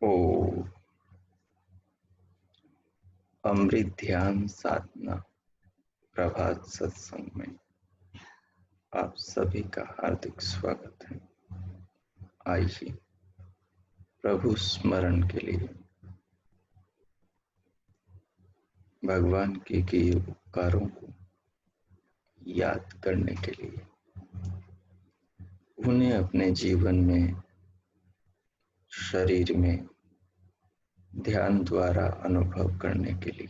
ओ अमृत ध्यान साधना प्रभात सत्संग में आप सभी का हार्दिक स्वागत है। आइए प्रभु स्मरण के लिए भगवान के किए उपकारों को याद करने के लिए उन्हें अपने जीवन में शरीर में ध्यान द्वारा अनुभव करने के लिए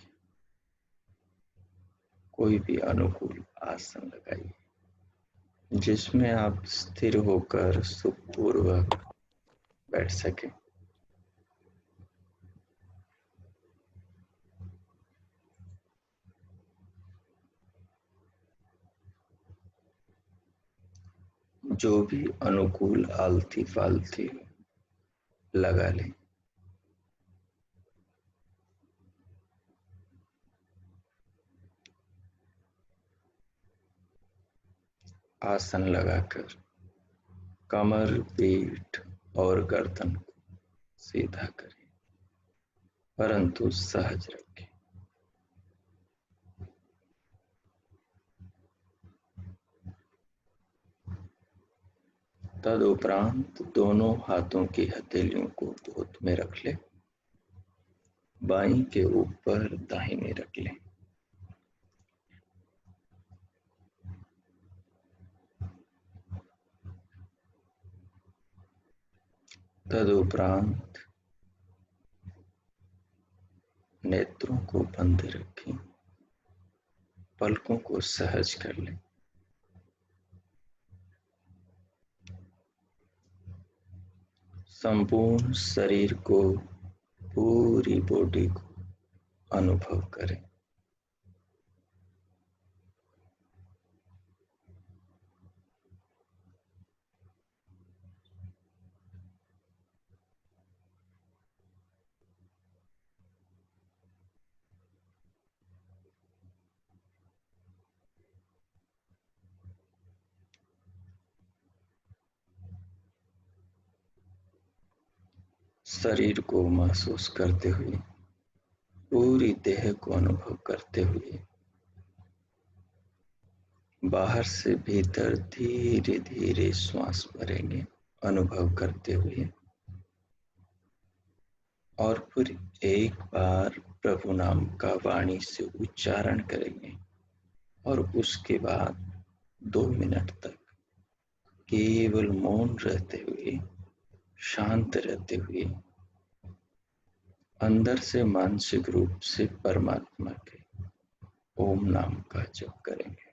कोई भी अनुकूल आसन लगाइए जिसमें आप स्थिर होकर सुखपूर्वक बैठ सके। जो भी अनुकूल आलती फालती लगा लें। आसन लगाकर कमर, पीठ और गर्दन को सीधा करें, परंतु सहज रखें। तदुपरांत दोनों हाथों की हथेलियों को गोद में रख लें, बाईं के ऊपर दाहिनी रख लें। तदुपरांत नेत्रों को बंद रखें, पलकों को सहज कर लें। संपूर्ण शरीर को, पूरी बॉडी को अनुभव करें। शरीर को महसूस करते हुए, पूरी देह को अनुभव करते हुए बाहर से भीतर धीरे धीरे श्वास भरेंगे, अनुभव करते हुए, और फिर एक बार प्रभु नाम का वाणी से उच्चारण करेंगे और उसके बाद 2 मिनट तक केवल मौन रहते हुए, शांत रहते हुए अंदर से मानसिक रूप से परमात्मा के ओम नाम का जप करेंगे।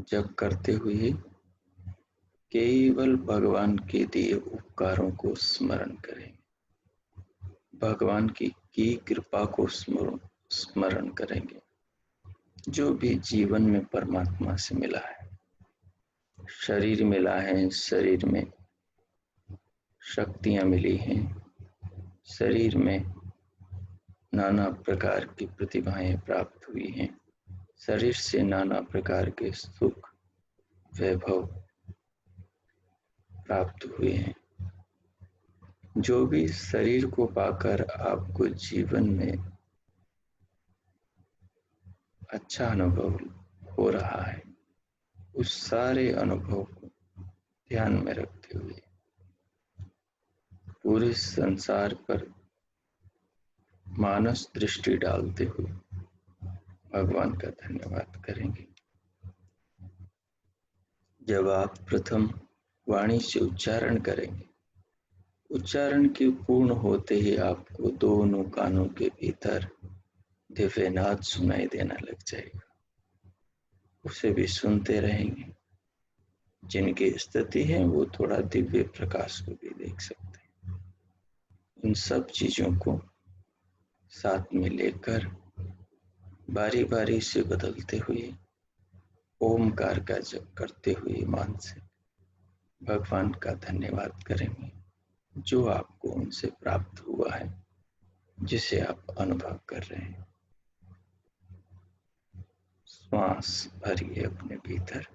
जप करते हुए केवल भगवान के दिए उपकारों को स्मरण करेंगे, भगवान की कृपा को स्मरण करेंगे, जो भी जीवन में परमात्मा से मिला है। शरीर मिला है, शरीर में शक्तियां मिली हैं, शरीर में नाना प्रकार की प्रतिभाएं प्राप्त हुई हैं, शरीर से नाना प्रकार के सुख वैभव प्राप्त हुए हैं। जो भी शरीर को पाकर आपको जीवन में अच्छा अनुभव हो रहा है, उस सारे अनुभव को ध्यान में रखते हुए पूरे संसार पर मानस दृष्टि डालते हुए भगवान का धन्यवाद करेंगे। जब आप प्रथम वाणी से उच्चारण करेंगे, उच्चारण के पूर्ण होते ही आपको दोनों कानों के भीतर दिव्यनाद सुनाई देना लग जाएगा। उसे भी सुनते रहेंगे। जिनकी स्थिति है वो थोड़ा दिव्य प्रकाश को भी देख सकते हैं। इन सब चीजों को साथ में लेकर बारी बारी से बदलते हुए ओमकार का जप करते हुए मान से भगवान का धन्यवाद करेंगे, जो आपको उनसे प्राप्त हुआ है, जिसे आप अनुभव कर रहे हैं। श्वास भरिए अपने भीतर,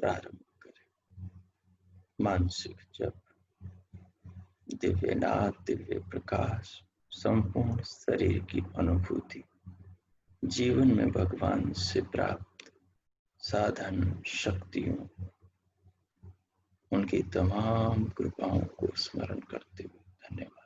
प्रारंभ करें। मानसिक जप। दिव्य नाद, दिव्य प्रकाश, संपूर्ण शरीर की अनुभूति, जीवन में भगवान से प्राप्त साधन शक्तियों, उनकी तमाम कृपाओं को स्मरण करते हुए धन्यवाद।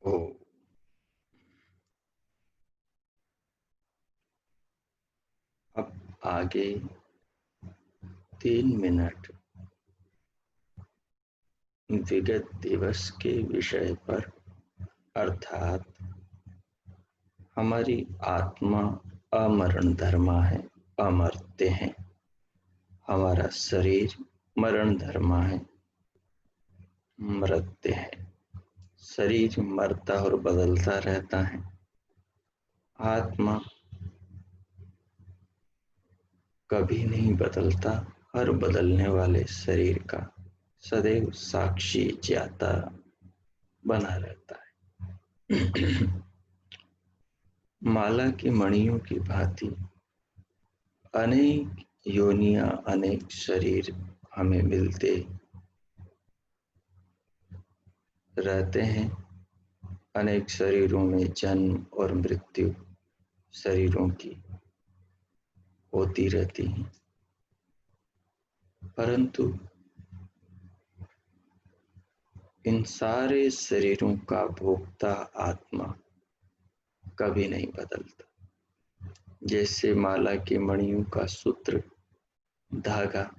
ओ, अब आगे 3 मिनट विगत दिवस के विषय पर, अर्थात हमारी आत्मा अमरण धर्मा है, अमर्त्य है। हमारा शरीर मरण धर्मा है, मृत्य है। शरीर मरता और बदलता रहता है। आत्मा कभी नहीं बदलता, हर बदलने वाले शरीर का सदैव साक्षी ज्ञाता बना रहता है। माला की मणियों की भांति अनेक योनियां, अनेक शरीर हमें मिलते रहते हैं। अनेक शरीरों में जन्म और मृत्यु शरीरों की होती रहती है, परंतु इन सारे शरीरों का भोक्ता आत्मा कभी नहीं बदलता। जैसे माला की मणियों का सूत्र, धागा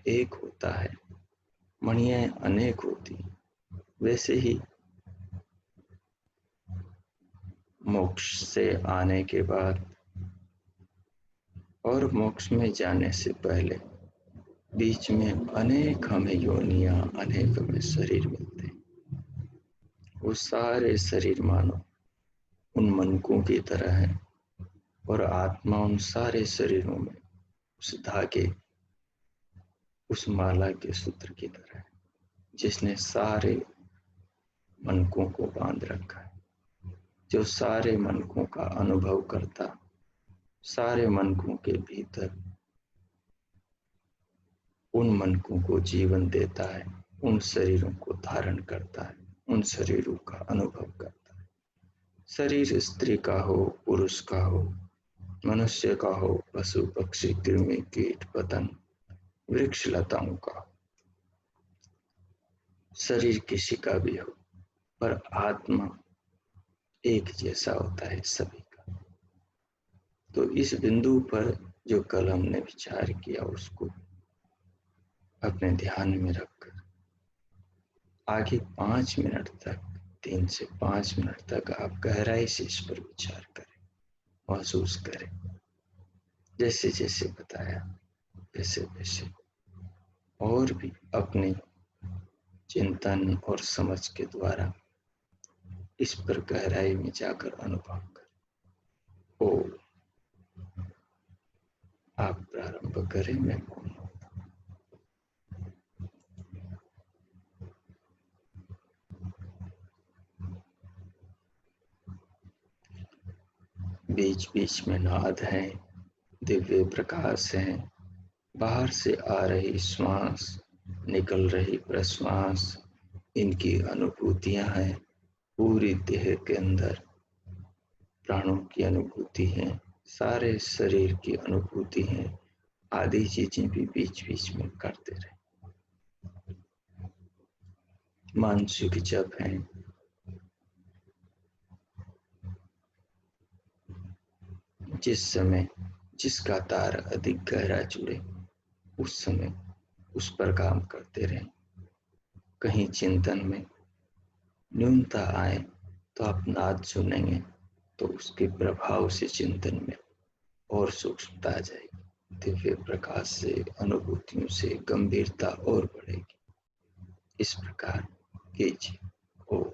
एक होता है, मणियां अनेक होती, वैसे ही मोक्ष से आने के बाद और मोक्ष में जाने से पहले बीच में अनेक हमें योनियां, अनेक हमें शरीर मिलते हैं। वो सारे शरीर मानो उन मनकों की तरह है, और आत्मा उन सारे शरीरों में उस धागे, उस माला के सूत्र की तरह है, जिसने सारे मनकों को बांध रखा है, जो सारे मनकों का अनुभव करता, सारे मनकों के भीतर उन मनकों को जीवन देता है, उन शरीरों को धारण करता है, उन शरीरों का अनुभव करता है। शरीर स्त्री का हो, पुरुष का हो, मनुष्य का हो, पशु पक्षी, कृमि कीट पतंग, वृक्ष लताओं का हो, शरीर किसी का भी हो, पर आत्मा एक जैसा होता है सभी का। तो इस बिंदु पर जो कल हमने विचार किया, उसको अपने ध्यान में रखकर आगे 5 मिनट तक, 3 से 5 मिनट तक आप गहराई से इस पर विचार करें, महसूस करें। जैसे जैसे बताया, वैसे वैसे और भी अपने चिंतन और समझ के द्वारा इस पर गहराई में जाकर अनुभव करें। ओ, आप प्रारंभ करें, मैं मौन हूं। बीच बीच में नाद है, दिव्य प्रकाश है, बाहर से आ रही श्वास, निकल रही प्रश्वास, इनकी अनुभूतियां हैं। पूरी देह के अंदर प्राणों की अनुभूति है, सारे शरीर की अनुभूति है, आदि चीजें भी बीच बीच में करते रहे। मानसिक जप है, जिस समय जिसका तार अधिक गहरा जुड़े, उस समय उस पर काम करते रहे। कहीं चिंतन में न्यूनता आए तो आप नाद सुनेंगे, तो उसके प्रभाव से चिंतन में और सूक्ष्मता आ जाएगी, दिव्य प्रकाश से, अनुभूतियों से गंभीरता और बढ़ेगी। इस प्रकार कीजिए। ओ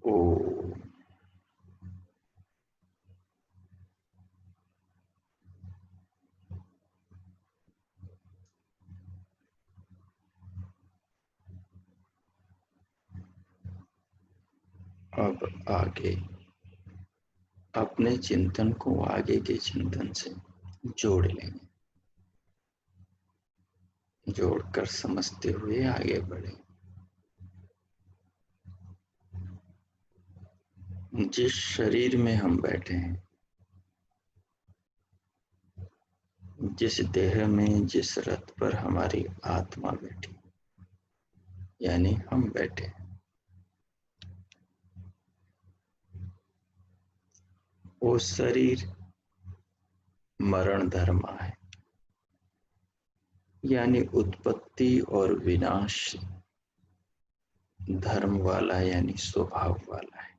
ओ अब आगे अपने चिंतन को आगे के चिंतन से जोड़ लेंगे, जोड़कर समझते हुए आगे बढ़े। जिस शरीर में हम बैठे हैं, जिस देह में, जिस रथ पर हमारी आत्मा बैठी, यानी हम बैठे, वो शरीर मरण धर्मा है, यानी उत्पत्ति और विनाश धर्म वाला, यानी स्वभाव वाला है।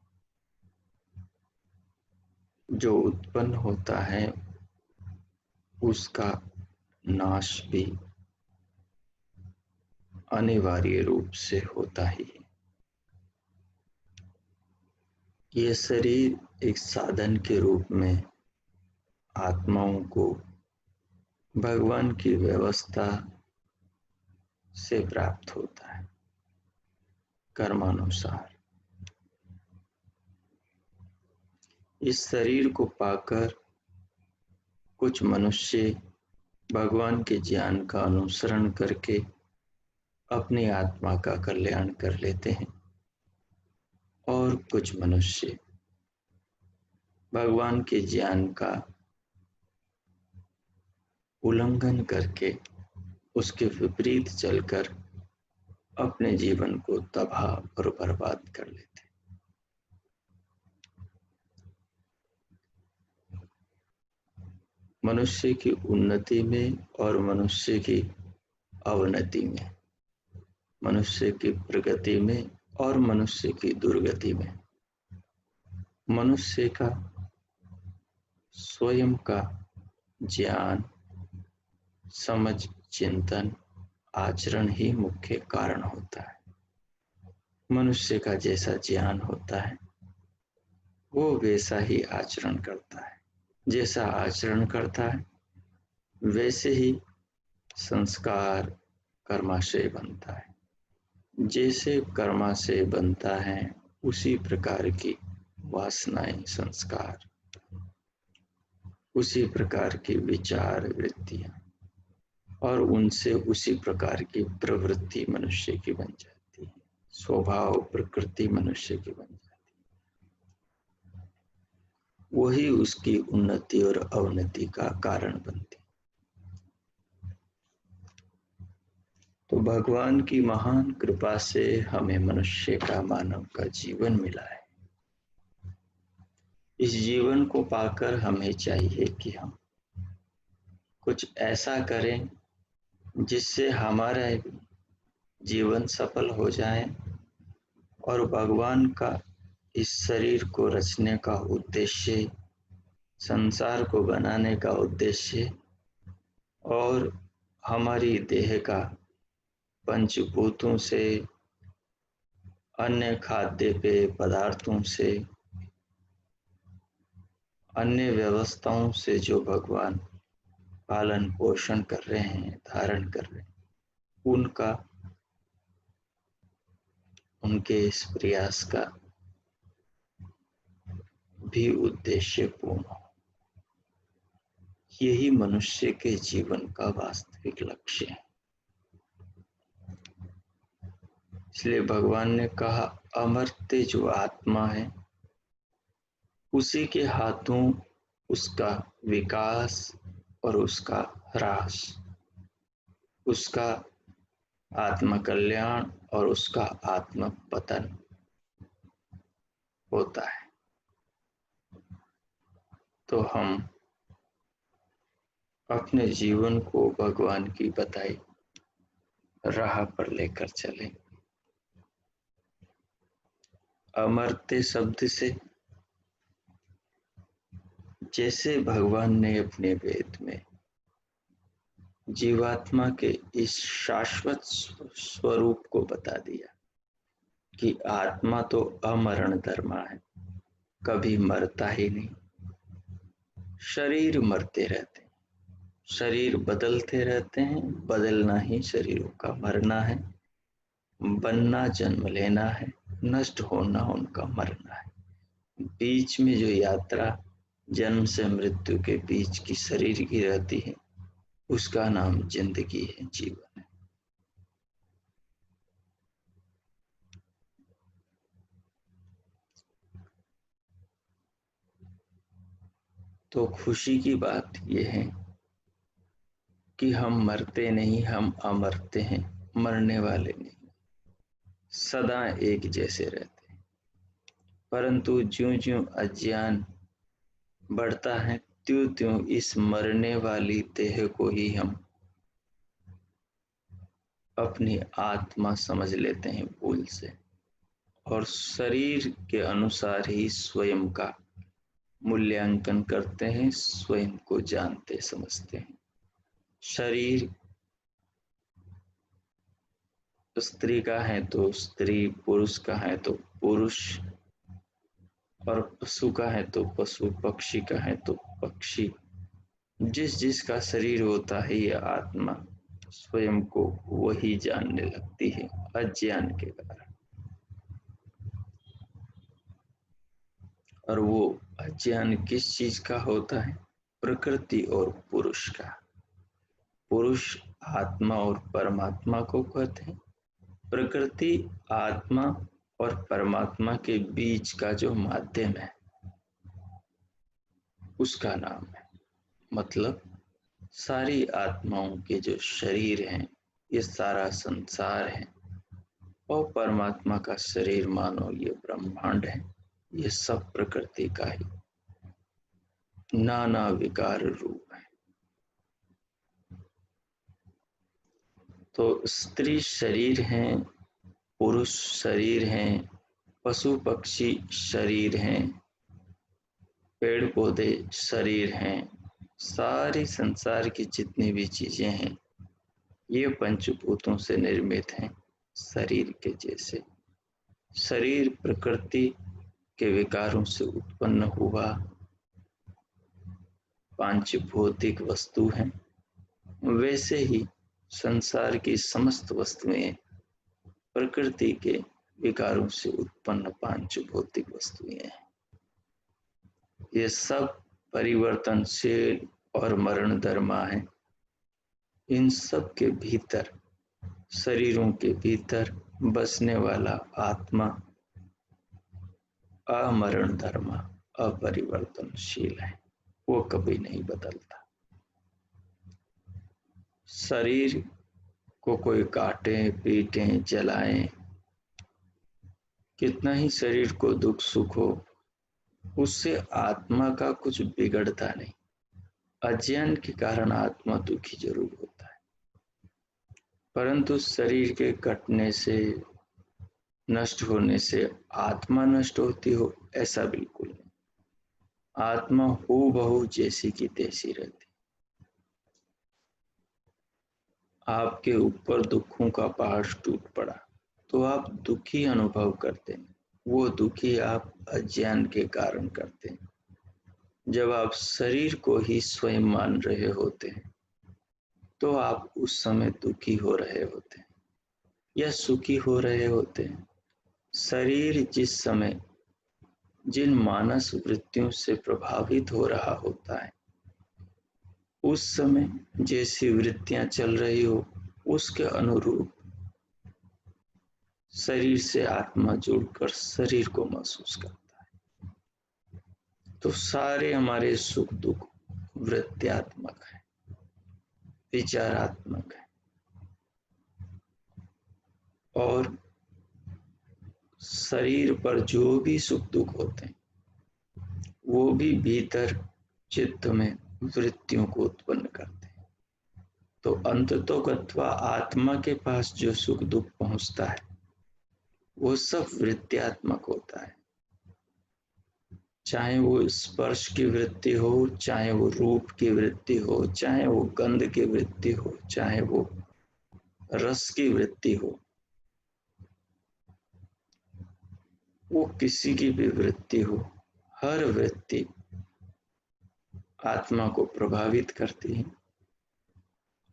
जो उत्पन्न होता है उसका नाश भी अनिवार्य रूप से होता ही है। यह शरीर एक साधन के रूप में आत्माओं को भगवान की व्यवस्था से प्राप्त होता है, कर्मानुसार। इस शरीर को पाकर कुछ मनुष्य भगवान के ज्ञान का अनुसरण करके अपनी आत्मा का कल्याण कर लेते हैं, और कुछ मनुष्य भगवान के ज्ञान का उल्लंघन करके उसके विपरीत चलकर अपने जीवन को तबाह और बर्बाद कर लेते हैं। मनुष्य की उन्नति में और मनुष्य की अवनति में, मनुष्य की प्रगति में और मनुष्य की दुर्गति में, मनुष्य का स्वयं का ज्ञान, समझ, चिंतन, आचरण ही मुख्य कारण होता है। मनुष्य का जैसा ज्ञान होता है वो वैसा ही आचरण करता है, जैसा आचरण करता है वैसे ही संस्कार कर्माशय बनता है, जैसे कर्माशय बनता है उसी प्रकार की वासनाएं, संस्कार, उसी प्रकार की विचार वृत्तियां, और उनसे उसी प्रकार की प्रवृत्ति मनुष्य की बन जाती है, स्वभाव प्रकृति मनुष्य की बन जाती है। वही उसकी उन्नति और अवनति का कारण बनती। तो भगवान की महान कृपा से हमें मनुष्य का, मानव का जीवन मिला है। इस जीवन को पाकर हमें चाहिए कि हम कुछ ऐसा करें जिससे हमारा जीवन सफल हो जाए और भगवान का इस शरीर को रचने का उद्देश्य, संसार को बनाने का उद्देश्य और हमारी देह का पंचभूतों से, अन्य खाद्य पेय पदार्थों से, अन्य व्यवस्थाओं से जो भगवान पालन पोषण कर रहे हैं, धारण कर रहे हैं, उनका, उनके इस प्रयास का भी उद्देश्य पूर्ण हो। यही मनुष्य के जीवन का वास्तविक लक्ष्य है। इसलिए भगवान ने कहा, अमर्त्य जो आत्मा है उसी के हाथों उसका विकास और उसका ह्रास, उसका आत्म कल्याण और उसका आत्म पतन होता है। तो हम अपने जीवन को भगवान की बताई राह पर लेकर चलें। अमर्त्य शब्द से, जैसे भगवान ने अपने वेद में जीवात्मा के इस शाश्वत स्वरूप को बता दिया कि आत्मा तो अमरण धर्मा है, कभी मरता ही नहीं। शरीर मरते रहते हैं, शरीर बदलते रहते हैं, बदलना ही शरीरों का मरना है। बनना जन्म लेना है, नष्ट होना उनका मरना है। बीच में जो यात्रा जन्म से मृत्यु के बीच की शरीर की रहती है, उसका नाम जिंदगी है, जीवन है। तो खुशी की बात यह है कि हम मरते नहीं, हम अमरते हैं, मरने वाले नहीं, सदा एक जैसे रहते हैं। परंतु ज्यों ज्यों अज्ञान बढ़ता है, त्यों त्यों इस मरने वाली देह को ही हम अपनी आत्मा समझ लेते हैं भूल से, और शरीर के अनुसार ही स्वयं का मूल्यांकन करते हैं, स्वयं को जानते समझते हैं। शरीर स्त्री का है तो स्त्री, पुरुष का है तो पुरुष, और पशु का है तो पशु, पक्षी का है तो पक्षी। जिस जिसका शरीर होता है, यह आत्मा स्वयं को वही जानने लगती है अज्ञान के कारण। और वो अज्ञान किस चीज का होता है? प्रकृति और पुरुष का। पुरुष आत्मा और परमात्मा को कहते हैं। प्रकृति आत्मा और परमात्मा के बीच का जो माध्यम है, उसका नाम है। मतलब सारी आत्माओं के जो शरीर हैं, ये सारा संसार है, और परमात्मा का शरीर मानो ये ब्रह्मांड है, ये सब प्रकृति का ही नाना विकार रूप है। तो स्त्री शरीर हैं, पुरुष शरीर हैं, पशु पक्षी शरीर हैं, पेड़ पौधे शरीर हैं, सारी संसार की जितनी भी चीजें हैं, ये पंचभूतों से निर्मित हैं, शरीर के जैसे। शरीर प्रकृति के विकारों से उत्पन्न हुआ पांच भौतिक वस्तु है। वैसे ही संसार की समस्त वस्तुएं प्रकृति के विकारों से उत्पन्न पांच भौतिक वस्तुएं हैं। ये सब परिवर्तनशील और मरण धर्मा है। इन सब के भीतर, शरीरों के भीतर बसने वाला आत्मा अमरण धर्मा, अपरिवर्तनशील है, वो कभी नहीं बदलता। शरीर को कोई काटे, पीटे, जलाए, कितना ही शरीर को दुख सुख हो, उससे आत्मा का कुछ बिगड़ता नहीं। अज्ञान के कारण आत्मा दुखी जरूर होता है, परंतु शरीर के कटने से, नष्ट होने से आत्मा नष्ट होती हो, ऐसा बिल्कुल नहीं। आत्मा हूबहू जैसी की तैसी रहती। आपके ऊपर दुखों का पहाड़ टूट पड़ा तो आप दुखी अनुभव करते हैं, वो दुखी आप अज्ञान के कारण करते हैं। जब आप शरीर को ही स्वयं मान रहे होते हैं, तो आप उस समय दुखी हो रहे होते हैं या सुखी हो रहे होते हैं। शरीर जिस समय जिन मानस वृत्तियों से प्रभावित हो रहा होता है, उस समय जैसी वृत्तियां चल रही हो, उसके अनुरूप शरीर से आत्मा जुड़कर शरीर को महसूस करता है। तो सारे हमारे सुख दुख वृत्त्यात्मक है, विचारात्मक है, और शरीर पर जो भी सुख दुख होते हैं, वो भी भीतर चित्त में वृत्तियों को उत्पन्न करते हैं। तो अंततोगत्वा आत्मा के पास जो सुख दुख पहुंचता है, वो सब वृत्त्यात्मक होता है। चाहे वो स्पर्श की वृत्ति हो, चाहे वो रूप की वृत्ति हो, चाहे वो गंध की वृत्ति हो, चाहे वो रस की वृत्ति हो, वो किसी की भी वृत्ति हो, हर वृत्ति आत्मा को प्रभावित करती है।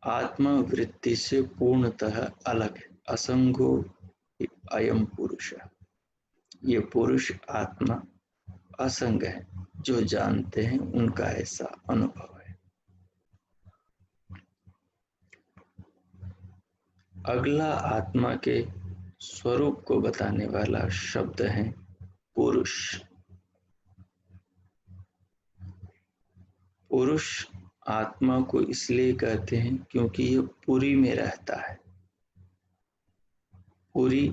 आत्मा वृत्ति से पूर्णतः अलग है। असंगो अयम पुरुष, ये पुरुष आत्मा असंग है। जो जानते हैं उनका ऐसा अनुभव है। अगला आत्मा के स्वरूप को बताने वाला शब्द है पुरुष। पुरुष आत्मा को इसलिए कहते हैं क्योंकि ये पुरी में रहता है। पुरी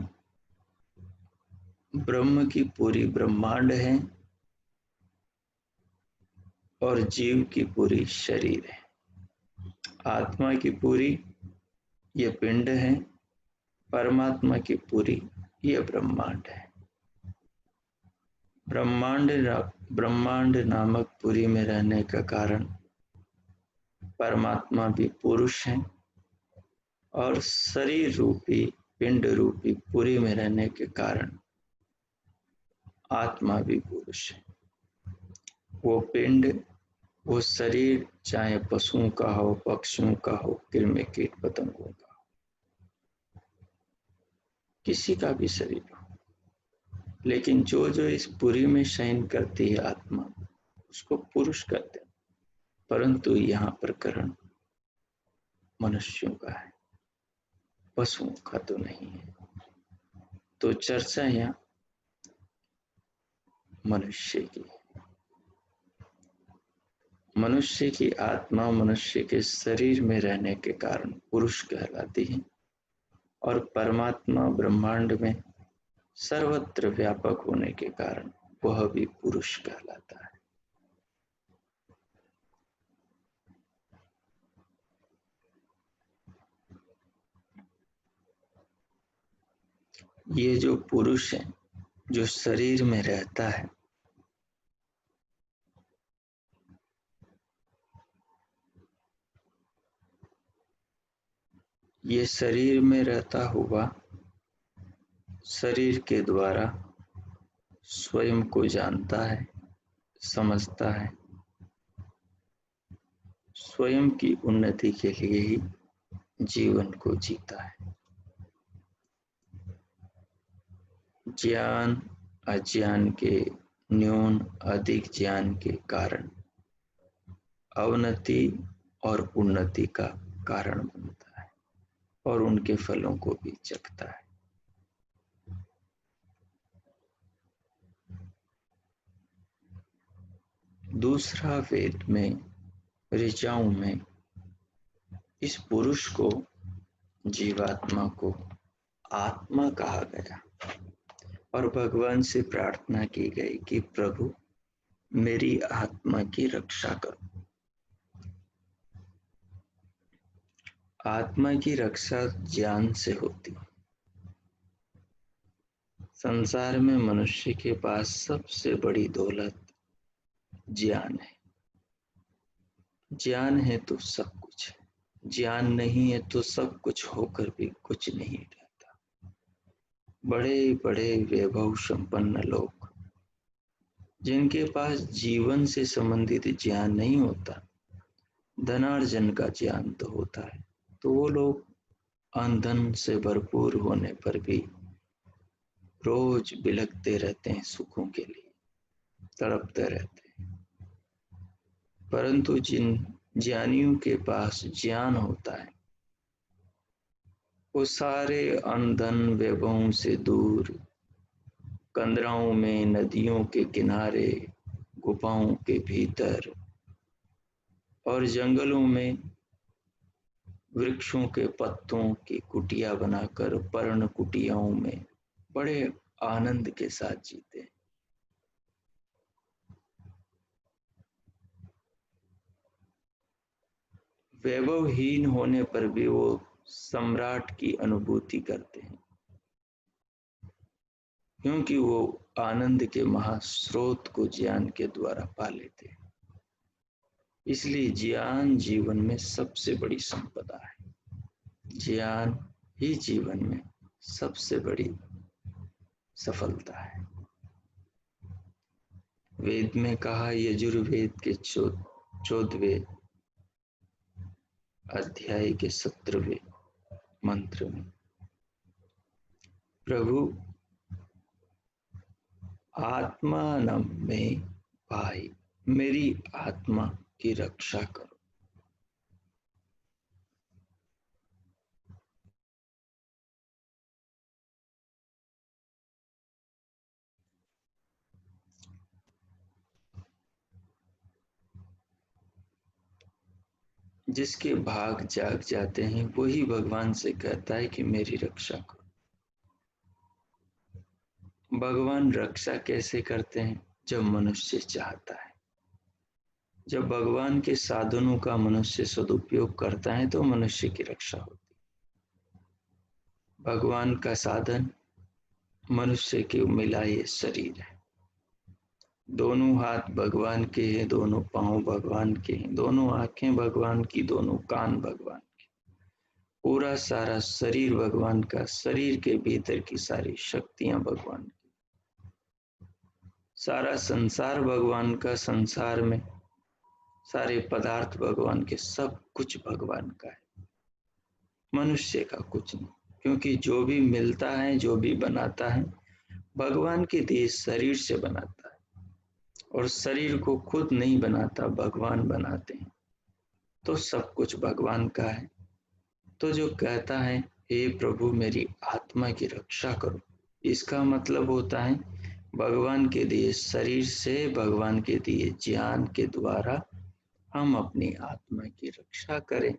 ब्रह्म की पूरी ब्रह्मांड है और जीव की पूरी शरीर है। आत्मा की पूरी ये पिंड है, परमात्मा की पूरी ये ब्रह्मांड है। ब्रह्मांड नामक पुरी में रहने का कारण परमात्मा भी पुरुष है और शरीर रूपी पिंड रूपी पुरी में रहने के कारण आत्मा भी पुरुष है। वो पिंड, वो शरीर चाहे पशुओं का हो, पक्षियों का हो, कृमि कीट पतंगों का हो, किसी का भी शरीर हो, लेकिन जो जो इस पुरी में शयन करती है आत्मा, उसको पुरुष कहते हैं। परंतु यहाँ प्रकरण मनुष्यों का है, पशुओं का तो नहीं है। तो चर्चा यहाँ मनुष्य की। मनुष्य की आत्मा मनुष्य के शरीर में रहने के कारण पुरुष कहलाती है और परमात्मा ब्रह्मांड में सर्वत्र व्यापक होने के कारण वह भी पुरुष कहलाता है। ये जो पुरुष है, जो शरीर में रहता है, ये शरीर में रहता हुआ शरीर के द्वारा स्वयं को जानता है, समझता है, स्वयं की उन्नति के लिए ही जीवन को जीता है। ज्ञान अज्ञान के, न्यून अधिक ज्ञान के कारण अवनति और उन्नति का कारण बनता है और उनके फलों को भी चखता है। दूसरा वेद में, ऋचाओं में इस पुरुष को, जीवात्मा को आत्मा कहा गया और भगवान से प्रार्थना की गई कि प्रभु मेरी आत्मा की रक्षा करो। आत्मा की रक्षा ज्ञान से होती। संसार में मनुष्य के पास सबसे बड़ी दौलत ज्ञान है। ज्ञान है तो सब कुछ है, ज्ञान नहीं है तो सब कुछ होकर भी कुछ नहीं रहता। बड़े बड़े वैभव संपन्न लोग जिनके पास जीवन से संबंधित ज्ञान नहीं होता, धनार्जन का ज्ञान तो होता है, तो वो लोग धन से भरपूर होने पर भी रोज बिलखते रहते हैं, सुखों के लिए तड़पते रहते हैं। परंतु जिन ज्ञानियों के पास ज्ञान होता है, वो सारे धन वैभवों से दूर कंदराओं में, नदियों के किनारे, गुफाओं के भीतर और जंगलों में वृक्षों के पत्तों की कुटिया बनाकर पर्ण कुटियाओं में बड़े आनंद के साथ जीते। वैभवहीन होने पर भी वो सम्राट की अनुभूति करते हैं, क्योंकि वो आनंद के महास्रोत को ज्ञान के द्वारा पा लेते हैं। इसलिए ज्ञान जीवन में सबसे बड़ी संपदा है। ज्ञान ही जीवन में सबसे बड़ी सफलता है। वेद में कहा, यजुर्वेद के 14वें अध्याय के 17वें मंत्र में, प्रभु आत्मानं मे पाहि, मेरी आत्मा की रक्षा करो। जिसके भाग जाग जाते हैं वही भगवान से कहता है कि मेरी रक्षा करो। भगवान रक्षा कैसे करते हैं? जब मनुष्य चाहता है। जब भगवान के साधनों का मनुष्य सदुपयोग करता है तो मनुष्य की रक्षा होती है। भगवान का साधन मनुष्य के मिला ये शरीर है। दोनों हाथ भगवान के हैं, दोनों पांव भगवान के हैं, दोनों आंखें भगवान की, दोनों कान भगवान के, पूरा सारा शरीर भगवान का, शरीर के भीतर की सारी शक्तियां भगवान की, सारा संसार भगवान का, संसार में सारे पदार्थ भगवान के, सब कुछ भगवान का है, मनुष्य का कुछ नहीं। क्योंकि जो भी मिलता है, जो भी बनाता है, भगवान के देह शरीर से बनाता है, और शरीर को खुद नहीं बनाता, भगवान बनाते हैं, तो सब कुछ भगवान का है। तो जो कहता है हे प्रभु मेरी आत्मा की रक्षा करो, इसका मतलब होता है भगवान के दिए शरीर से, भगवान के दिए ज्ञान के द्वारा हम अपनी आत्मा की रक्षा करें,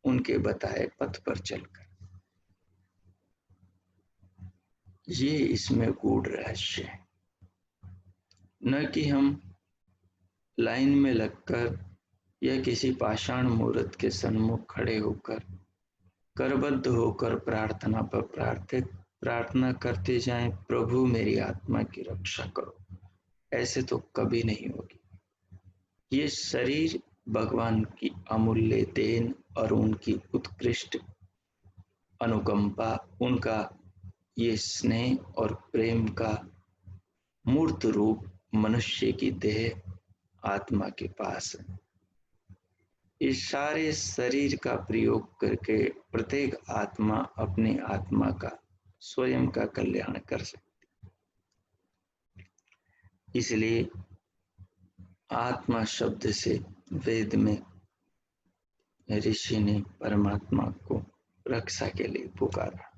उनके बताए पथ पर चलकर। ये इसमें गूढ़ रहस्य है। न कि हम लाइन में लगकर या किसी पाषाण मूर्त के सन्मुख खड़े होकर, करबद्ध होकर प्रार्थना पर प्रार्थना करते जाएं, प्रभु मेरी आत्मा की रक्षा करो। ऐसे तो कभी नहीं होगी। ये शरीर भगवान की अमूल्य देन और उनकी उत्कृष्ट अनुकंपा, उनका ये स्नेह और प्रेम का मूर्त रूप मनुष्य की देह आत्मा के पास है। इस सारे शरीर का प्रयोग करके प्रत्येक आत्मा अपनी आत्मा का, स्वयं का कल्याण कर सकती। इसलिए आत्मा शब्द से वेद में ऋषि ने परमात्मा को रक्षा के लिए पुकारा।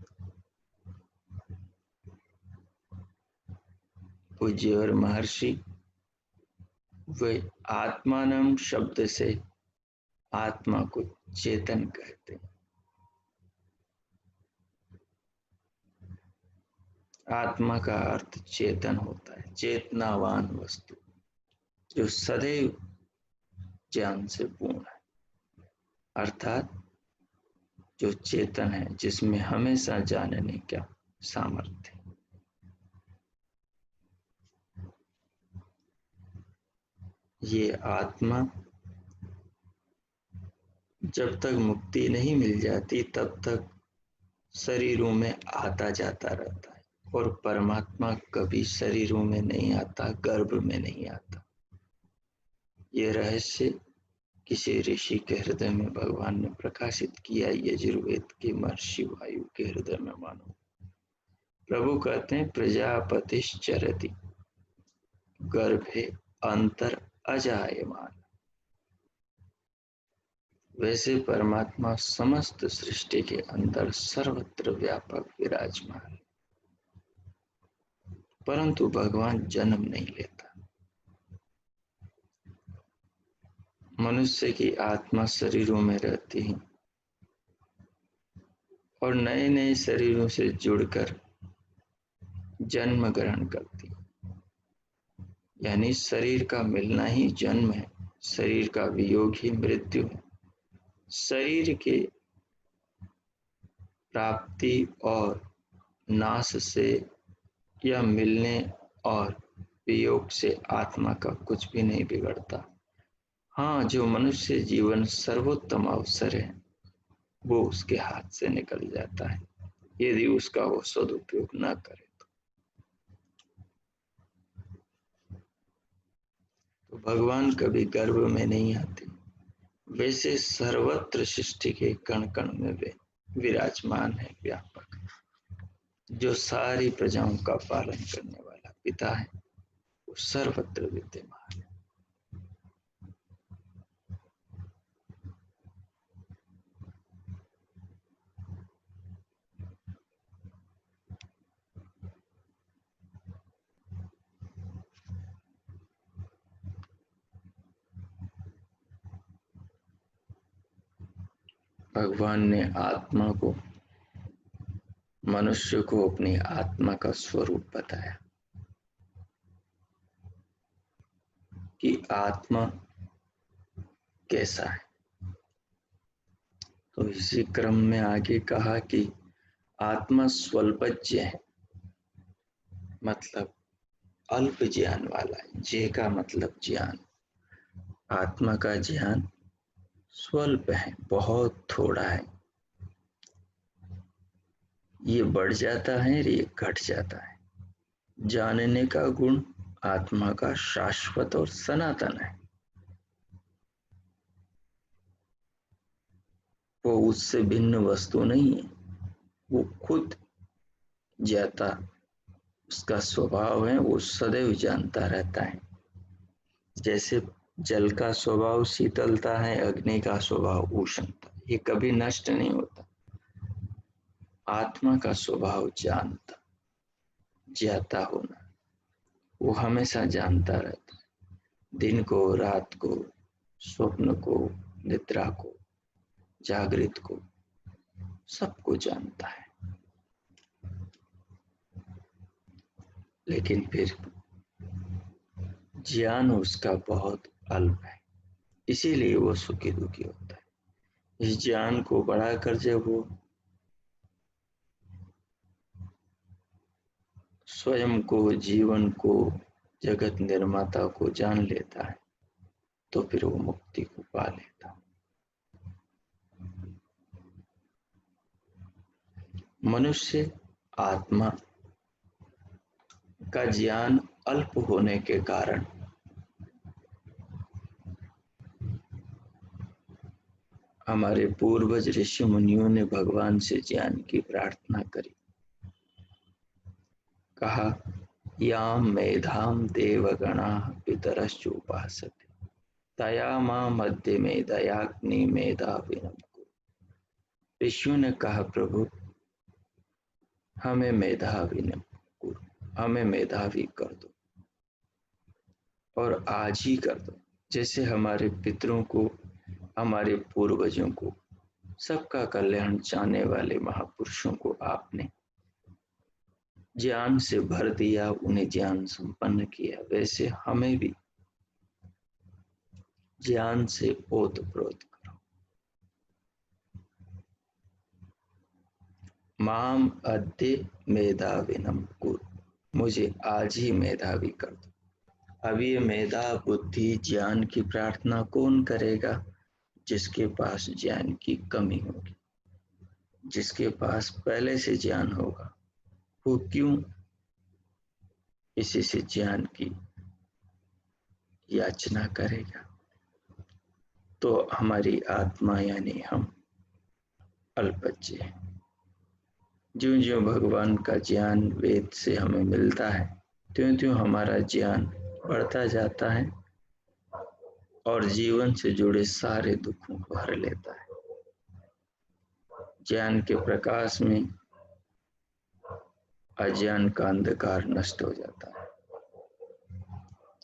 पूज्य और महर्षि वे आत्मानम शब्द से आत्मा को चेतन कहते हैं। आत्मा का अर्थ चेतन होता है, चेतनावान वस्तु जो सदैव ज्ञान से पूर्ण है, अर्थात जो चेतन है, जिसमें हमेशा जानने का सामर्थ्य है। ये आत्मा जब तक मुक्ति नहीं मिल जाती तब तक शरीरों में आता जाता रहता है, और परमात्मा कभी शरीरों में नहीं आता, गर्भ में नहीं आता। ये रहस्य किसी ऋषि के हृदय में भगवान ने प्रकाशित किया, यजुर्वेद के महर्षि वायु के हृदय में मानो। प्रभु कहते हैं प्रजापतिश्चरति गर्भे अंतर अजायमान। वैसे परमात्मा समस्त सृष्टि के अंदर सर्वत्र व्यापक विराजमान, परंतु भगवान जन्म नहीं लेता। मनुष्य की आत्मा शरीरों में रहती है और नए नए शरीरों से जुड़कर जन्म ग्रहण करती है। यानी शरीर का मिलना ही जन्म है, शरीर का वियोग ही मृत्यु है। शरीर के प्राप्ति और नाश से या मिलने और वियोग से आत्मा का कुछ भी नहीं बिगड़ता। हाँ, जो मनुष्य जीवन सर्वोत्तम अवसर है वो उसके हाथ से निकल जाता है यदि उसका वो सदुपयोग ना करे। तो भगवान कभी गर्भ में नहीं आते, वैसे सर्वत्र सृष्टि के कण कण में वे विराजमान है, व्यापक, जो सारी प्रजाओं का पालन करने वाला पिता है, वो सर्वत्र विद्यमान है। भगवान ने आत्मा को, मनुष्य को अपनी आत्मा का स्वरूप बताया कि आत्मा कैसा है। तो इसी क्रम में आगे कहा कि आत्मा स्वल्पज्ञ है, मतलब अल्प ज्ञान वाला है। जे का मतलब ज्ञान, आत्मा का ज्ञान स्वल्प है, बहुत थोड़ा है। ये बढ़ जाता है, ये घट जाता है। जानने का गुण आत्मा का शाश्वत और सनातन है, वो उससे भिन्न वस्तु नहीं है, वो खुद जाता, उसका स्वभाव है, वो सदैव जानता रहता है। जैसे जल का स्वभाव शीतलता है, अग्नि का स्वभाव उष्णता, ये कभी नष्ट नहीं होता। आत्मा का स्वभाव जानता, ज्ञाता होना, वो हमेशा जानता रहता है। दिन को, रात को, स्वप्न को, निद्रा को, जागृत को, सबको जानता है। लेकिन फिर ज्ञान उसका बहुत अल्प है, इसीलिए वो सुखी दुखी होता है। इस ज्ञान को बढ़ाकर जब वो स्वयं को, जीवन को, जगत निर्माता को जान लेता है, तो फिर वो मुक्ति को पा लेता। मनुष्य आत्मा का ज्ञान अल्प होने के कारण हमारे पूर्वज ऋषि मुनियों ने भगवान से ज्ञान की प्रार्थना करी। कहा, याम मेधाम देवगणा पितरश्च उपासते तया मां मध्य मेधयाग्नि मेधाविनम कुरु। ऋषियों ने कहा, प्रभु हमें मेधाविनम कुरु, हमें मेधावी कर दो, और आज ही कर दो। जैसे हमारे पितरों को, हमारे पूर्वजों को, सबका कल्याण चाहने वाले महापुरुषों को आपने ज्ञान से भर दिया, उन्हें ज्ञान संपन्न किया, वैसे हमें भी ज्ञान से ओतप्रोत करो। माम अद्य मेधाविनम कुरु, मुझे आज ही मेधावी कर दो। अब ये मेधा, बुद्धि, ज्ञान की प्रार्थना कौन करेगा? जिसके पास ज्ञान की कमी होगी। जिसके पास पहले से ज्ञान होगा, वो क्यों किसी से ज्ञान की याचना करेगा? तो हमारी आत्मा यानी हम अल्पज्ञ हैं। ज्यों ज्यों भगवान का ज्ञान वेद से हमें मिलता है, त्यों त्यों हमारा ज्ञान बढ़ता जाता है और जीवन से जुड़े सारे दुखों को हर लेता है। ज्ञान के प्रकाश में अज्ञान का अंधकार नष्ट हो जाता है।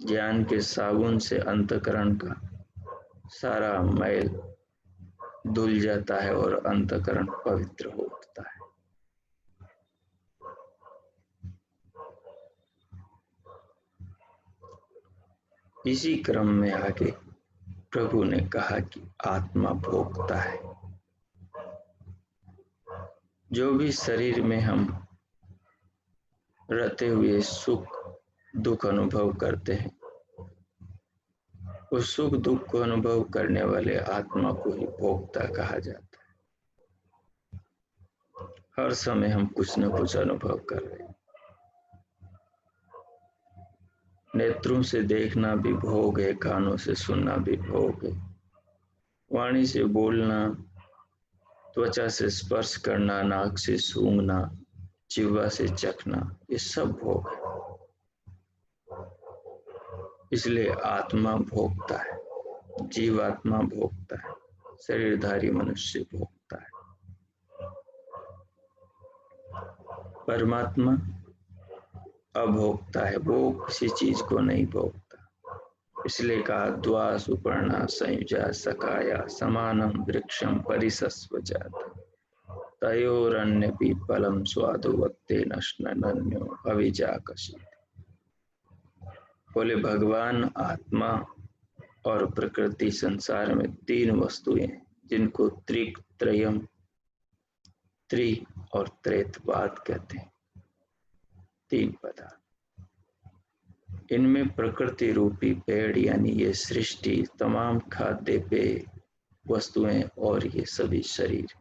ज्ञान के साबुन से अंतःकरण का सारा मैल धुल जाता है और अंतःकरण पवित्र हो उठता है। इसी क्रम में आगे प्रभु ने कहा कि आत्मा भोगता है। जो भी शरीर में हम रहते हुए सुख दुख अनुभव करते हैं, उस सुख दुख को अनुभव करने वाले आत्मा को ही भोक्ता कहा जाता है। हर समय हम कुछ न कुछ अनुभव कर रहे हैं। नेत्रों से देखना भी भोग है, कानों से सुनना भी भोग है, वाणी से बोलना, त्वचा से स्पर्श करना, नाक से सूंघना, जिह्वा से चखना, ये सब भोग है। इसलिए आत्मा भोगता है, जीवात्मा भोगता है, शरीरधारी मनुष्य भोगता है। परमात्मा अभोक्ता है, वो किसी चीज को नहीं भोगता। इसलिए कहा द्वा सुपर्णा संयुजा सखाया समानम वृक्षम परिसस्वजात तयोरन्यपि फलम स्वादुवत्ते नश्नन्यो अविजाकशी। बोले भगवान, आत्मा और प्रकृति संसार में तीन वस्तुएं जिनको त्रिक, त्रयम, त्रि और त्रेतवाद कहते हैं। तीन पदार्थ, इनमें प्रकृति रूपी पेड़ यानी ये सृष्टि, तमाम खाद्य पेय वस्तुएं और ये सभी शरीर,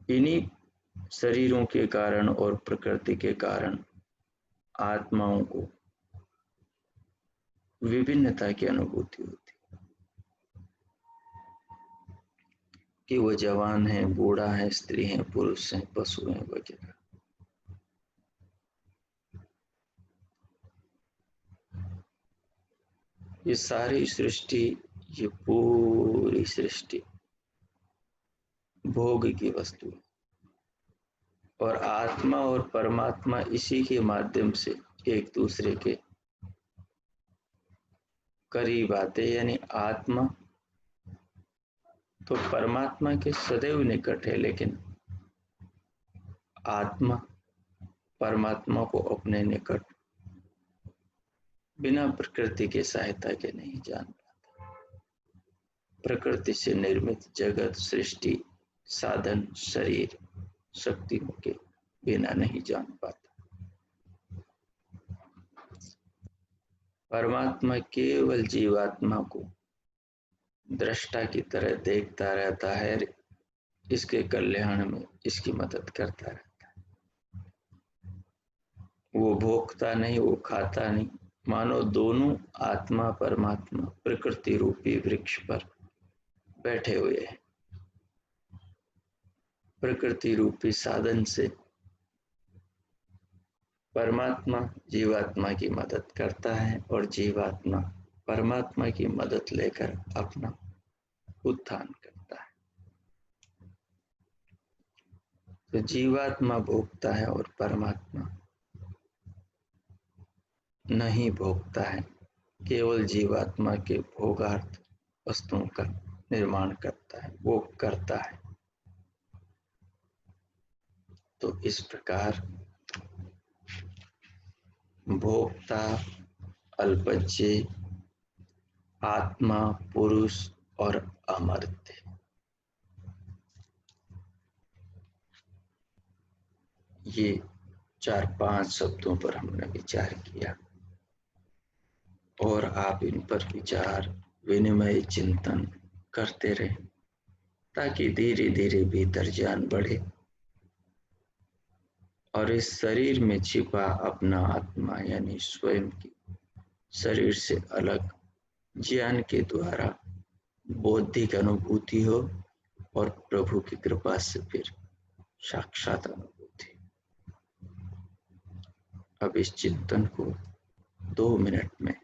इन्हीं शरीरों के कारण और प्रकृति के कारण आत्माओं को विभिन्नता की अनुभूति होती है कि वो जवान है, बूढ़ा है, स्त्री है, पुरुष है, पशु है वगैरह। ये सारी सृष्टि, ये पूरी सृष्टि भोग की वस्तु है और आत्मा और परमात्मा इसी के माध्यम से एक दूसरे के करीब आते। यानी आत्मा तो परमात्मा के सदैव निकट है, लेकिन आत्मा परमात्मा को अपने निकट बिना प्रकृति के सहायता के नहीं जान पाता। प्रकृति से निर्मित जगत, सृष्टि, साधन, शरीर, शक्तियों के बिना नहीं जान पाता। परमात्मा केवल जीवात्मा को दृष्टा की तरह देखता रहता है, इसके कल्याण में इसकी मदद करता रहता है। वो भोगता नहीं, वो खाता नहीं। मानो दोनों आत्मा परमात्मा प्रकृति रूपी वृक्ष पर बैठे हुए हैं। प्रकृति रूपी साधन से परमात्मा जीवात्मा की मदद करता है और जीवात्मा परमात्मा की मदद लेकर अपना उत्थान करता है। तो जीवात्मा भोगता है और परमात्मा नहीं भोगता है, केवल जीवात्मा के भोगार्थ वस्तुओं का निर्माण करता है, वो करता है। तो इस प्रकार भोक्ता, अल्पज्य, आत्मा, पुरुष और अमर्त्य, ये 4-5 शब्दों पर हमने विचार किया और आप इन पर विचार विनिमय चिंतन करते रहे ताकि धीरे धीरे भीतर ज्ञान बढ़े और इस शरीर में छिपा अपना आत्मा यानी स्वयं की शरीर से अलग ज्ञान के द्वारा बौद्धिक अनुभूति हो और प्रभु की कृपा से फिर साक्षात अनुभूति। अब इस चिंतन को 2 मिनट में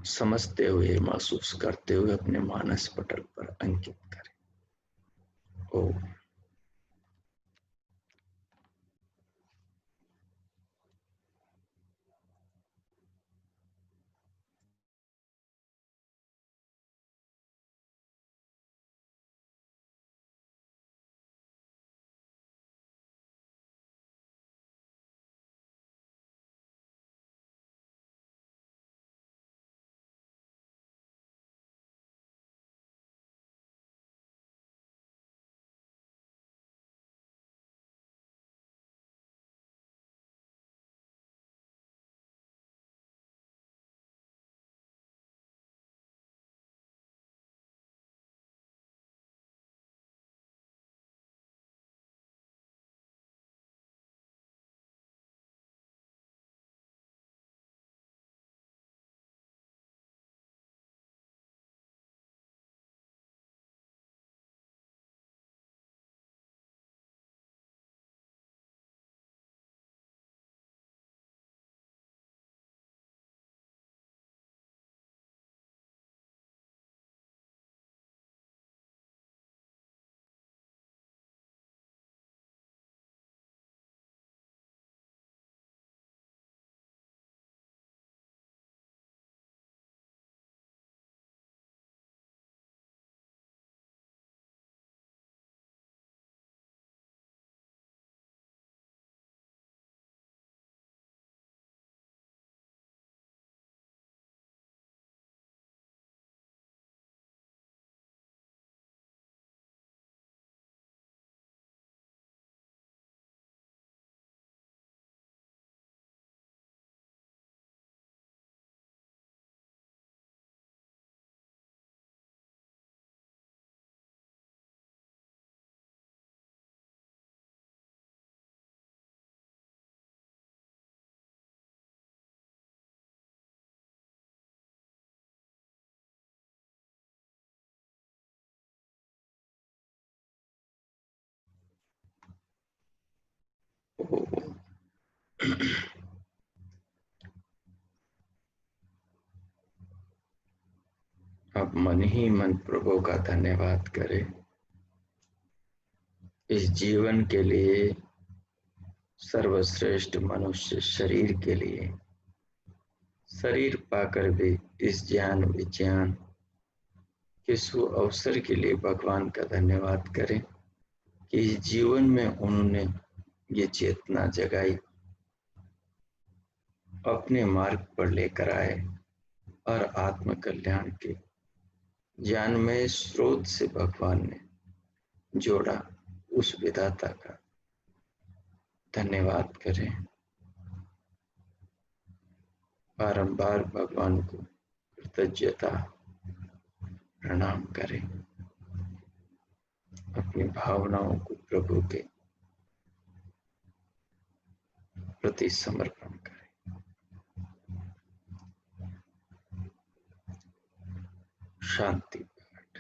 समझते हुए, महसूस करते हुए अपने मानस पटल पर अंकित करें। ओम। ओम। अब मन ही मन प्रभु का धन्यवाद करें इस जीवन के लिए, सर्वश्रेष्ठ मनुष्य शरीर के लिए। शरीर पाकर भी इस ज्ञान विज्ञान के सु अवसर के लिए भगवान का धन्यवाद करें कि इस जीवन में उन्होंने ये चेतना जगाई, अपने मार्ग पर लेकर आए और आत्म कल्याण के ज्ञानमय स्रोत से भगवान ने जोड़ा। उस विधाता का धन्यवाद करें, बारंबार भगवान को कृतज्ञता प्रणाम करें, अपनी भावनाओं को प्रभु के प्रति समर्पण करें। शांति पाठ।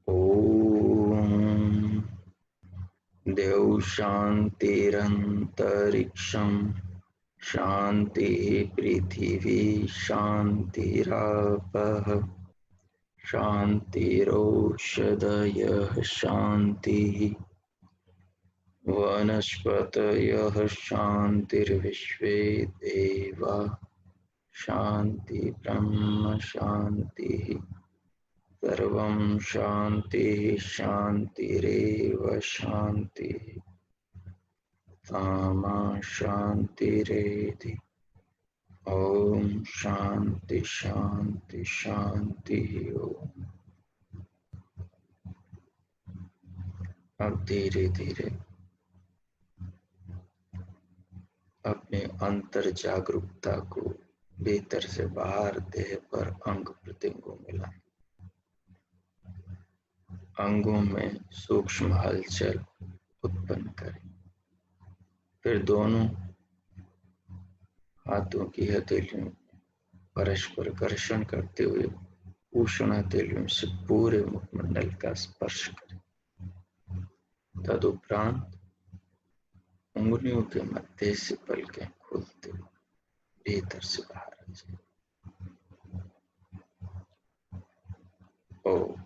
ओम देव शांतिरंतरिक्षम शांति पृथिवी शांतिरापः शांतिरोषधयः शांतिः वनस्पतयः शांतिर्विश्वे देवा शांति ब्रह्म शांतिः सर्वं शांतिः शांतिरेव शांतिः सामा शांतिरेधि। ओम शांति शांति शांति ओम। अब धीरे धीरे अपने अंतर जागरूकता को भीतर से बाहर देह पर अंग प्रत्यंगों मिलाएं। अंगों में सूक्ष्म हलचल उत्पन्न करें। फिर दोनों हाथों की हथेलियों परस्पर घर्षण करते हुए उष्ण हथेलियों से पूरे मुखमंडल का स्पर्श करें। तदुपरांत उंगलियों के मध्य से पलकें खोलते हुए भीतर से बाहर आ जाए। ओम।